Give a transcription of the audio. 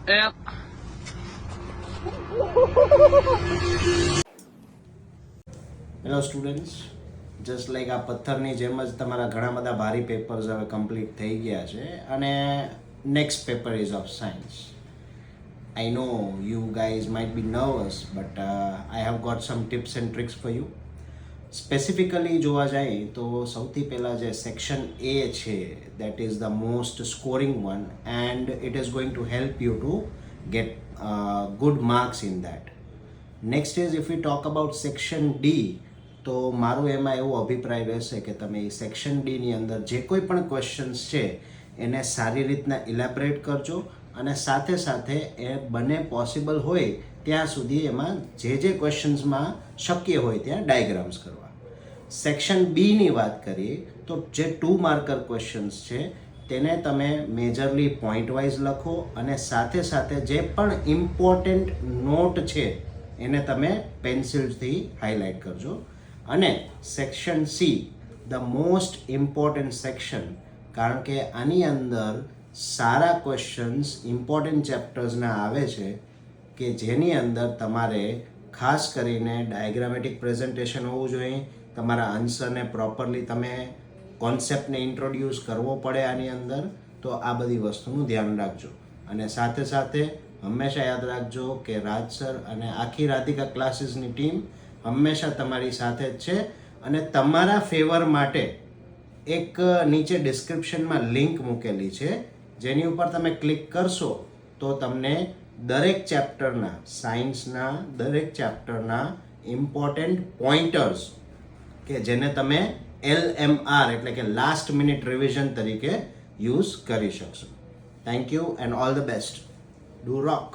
Hello students, just like આ પથ્થરની જેમ જ તમારા ઘણા બધા ભારી પેપર્સ હવે કમ્પ્લીટ થઈ ગયા છે અને next paper ease of science. I know you guys might be nervous, but I have got some tips and tricks for you. Specifically જોવા જાય તો સૌથી પહેલાં જે સેક્શન એ છે that is the most scoring one and it is going to help you two get good marks in that. Next is if you talk about section D, તો મારું એમાં એવો અભિપ્રાય રહેશે કે તમે સેક્શન ડીની અંદર જે કોઈ પણ ક્વેશ્ચન્સ છે એને સારી રીતના ઇલેબરેટ કરજો અને સાથે સાથે એ બને પોસિબલ હોય ત્યાં સુધી એમાં જે ક્વેશ્ચન્સમાં શક્ય હોય ત્યાં ડાયગ્રામ્સ કરવા. સેક્શન બીની વાત કરીએ તો જે 2 માર્કર ક્વેશ્ચન્સ છે તેને તમે મેજરલી પોઈન્ટ વાઇઝ લખો અને સાથે સાથે જે પણ ઇમ્પોર્ટન્ટ નોટ છે એને તમે પેન્સિલથી હાઇલાઇટ કરજો. અને section C, the most important section, કારણ કે આની અંદર સારા ક્વેશ્ચન્સ ઇમ્પોર્ટન્ટ ચેપ્ટર્સના આવે છે કે જેની અંદર તમારે ખાસ કરીને ડાયાગ્રામેટિક પ્રેઝન્ટેશન હોવું જોઈએ, તમારા આન્સરને પ્રોપરલી તમે કોન્સેપ્ટને ઇન્ટ્રોડ્યુસ કરવો પડે આની અંદર. તો આ બધી વસ્તુનું ધ્યાન રાખજો અને સાથે સાથે હંમેશા યાદ રાખજો કે રાજ સર અને આખી રાધિકા ક્લાસીસની ટીમ હંમેશા તમારી સાથે જ છે અને તમારા ફેવર માટે એક નીચે ડિસ્ક્રિપ્શનમાં લિંક મૂકેલી છે જેની ઉપર તમે ક્લિક કરશો તો તમને દરેક ચેપ્ટરના, સાયન્સના દરેક ચેપ્ટરના ઇમ્પોર્ટન્ટ પોઈન્ટર્સ કે જેને તમે LMR એટલે કે લાસ્ટ મિનિટ રિવિઝન તરીકે યુઝ કરી શકશો. Thank you and all the best. Do rock.